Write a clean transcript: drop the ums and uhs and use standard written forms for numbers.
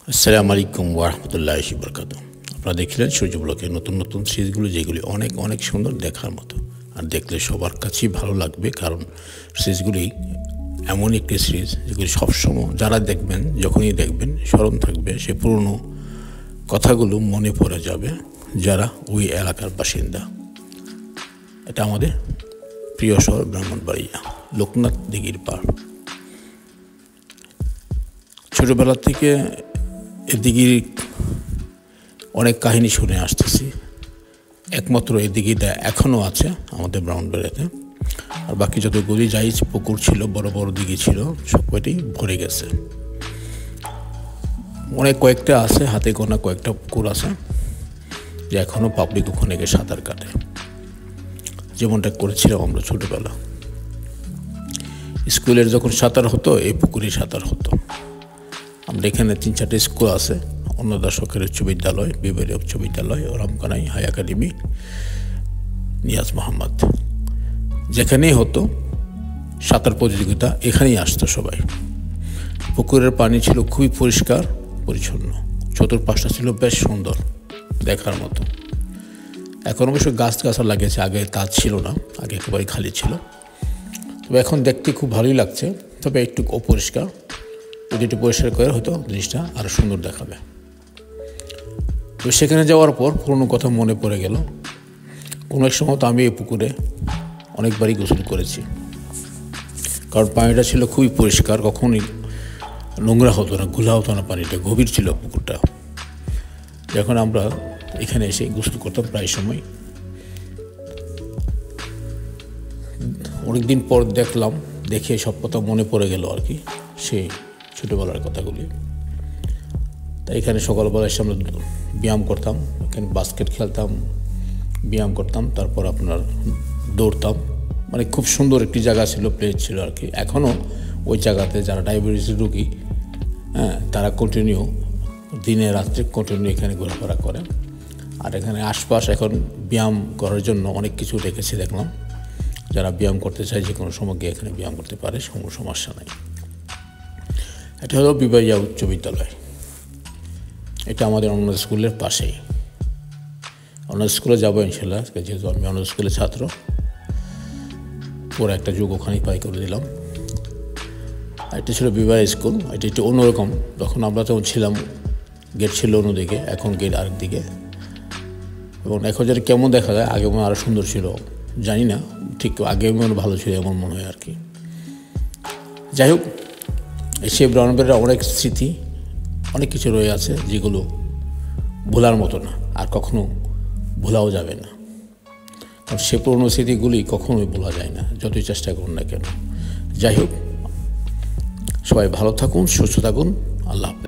আসসালামু আলাইকুম ওয়া রাহমাতুল্লাহি ওয়া বারাকাতুহু। আপনারা দেখলেন সূর্য ব্লকের নতুন নতুন সিরিজগুলো, যেগুলি অনেক অনেক সুন্দর দেখার মতো, আর দেখলে সবার কাছেই ভালো লাগবে। কারণ সিরিজগুলি এমন একটি সিরিজ যেগুলি সবসময় যারা দেখবেন, যখনই দেখবেন স্মরণ থাকবে, সে পুরনো কথাগুলো মনে পড়ে যাবে যারা ওই এলাকার বাসিন্দা। এটা আমাদের প্রিয় শহর ব্রাহ্মণবাড়িয়া, লোকনাথ দিঘির পাড়। ছোটোবেলা থেকে এদিকে অনেক কাহিনী শুনে আসতেছি। একমাত্র এই দিঘিটা এখনও আছে আমাদের ব্রাহ্মণবাড়িয়াতে, আর বাকি যতগুলি যাই পুকুর ছিল, বড় বড় দিঘি ছিল, সবকটি ভরে গেছে। অনেক কয়েকটা আছে, হাতে গোনা কয়েকটা পুকুর আছে যে এখনও পাবলিক ওখানে গিয়ে সাঁতার কাটে, যেমনটা করেছিলাম আমরা ছোটোবেলা। স্কুলের যখন সাঁতার হতো, এই পুকুরে সাঁতার হতো। আমরা এখানে 3-4টে স্কুল আছে: অন্নদা সরকারি উচ্চ বিদ্যালয়, বিবারী উচ্চ বিদ্যালয়, রামকানাই হাই একাডেমি, নিয়াজ মোহাম্মদ। যেখানেই হতো সাঁতার প্রতিযোগিতা, এখানেই আসতো সবাই। পুকুরের পানি ছিল খুবই পরিষ্কার পরিচ্ছন্ন, চতুর্পাশটা ছিল বেশ সুন্দর দেখার মতো। এখন অবশ্য গাছগাছালি লাগিয়েছে, আগে তা ছিল না, আগে একেবারে খালি ছিল। তবে এখন দেখতে খুব ভালোই লাগছে, তবে একটু অপরিষ্কার। যদি একটু পরিষ্কার করে হয়তো জিনিসটা আরও সুন্দর দেখাবে। তো সেখানে যাওয়ার পর পুরনো কথা মনে পড়ে গেল। কোনো এক সময় তো আমি এই পুকুরে অনেকবারই গোসল করেছি, কারণ পানিটা ছিল খুবই পরিষ্কার, কখনই নোংরা হতো না, ঘোলা হতো না, পানিটা গভীর ছিল পুকুরটা। যখন আমরা এখানে এসে গোসল করতাম প্রায় সময়, অনেকদিন পর দেখলাম, দেখে সব কথা মনে পড়ে গেল আর কি, সেই ছোটোবেলার কথাগুলি। তাই এখানে সকালবেলা এসে আমরা ব্যায়াম করতাম, এখানে বাস্কেট খেলতাম, ব্যায়াম করতাম, তারপর আপনার দৌড়তাম। মানে খুব সুন্দর একটি জায়গা ছিল, প্লেস ছিল আর কি। এখনও ওই জায়গাতে যারা ডায়াবেটিসের রোগী, তারা কন্টিনিউ দিনে রাত্রে কন্টিনিউ এখানে ঘোরাফেরা করে। আর এখানে আশপাশ এখন ব্যায়াম করার জন্য অনেক কিছু রেখেছে দেখলাম। যারা ব্যায়াম করতে চায় যে কোনো সময় গিয়ে এখানে ব্যায়াম করতে পারে, কোনো সমস্যা নেই। এটা হলো বিবারিয়া উচ্চ বিদ্যালয়। এটা আমাদের অন্য স্কুলের পাশেই। অন্য স্কুলে যাবো ইনশাল্লাহ, যেহেতু আমি অন্য স্কুলের ছাত্র। পরে একটা যুগ ওখানেই পাই করে দিলাম। এটা ছিল বিবারিয়া স্কুল। এটা একটু অন্যরকম। তখন আমরা তখন ছিলাম, গেট ছিল অন্যদিকে, এখন গেট আরেক দিকে। এবং এখন যেটা কেমন দেখা যায়, আগে মনে আরও সুন্দর ছিল, জানি না ঠিক, আগে মনে ভালো ছিল এমন মনে হয় আর কি। যাই হোক, সেই ব্রাহ্মণবাড়িয়ার অনেক স্মৃতি, অনেক কিছু রয়ে আছে যেগুলো ভোলার মতো না, আর কখনো ভোলাও যাবে না। কারণ সে পুরনো স্মৃতিগুলি কখনোই ভোলা যায় না, যতই চেষ্টা করুন না কেন। যাই হোক, সবাই ভালো থাকুন, সুস্থ থাকুন। আল্লাহ হাফেজ।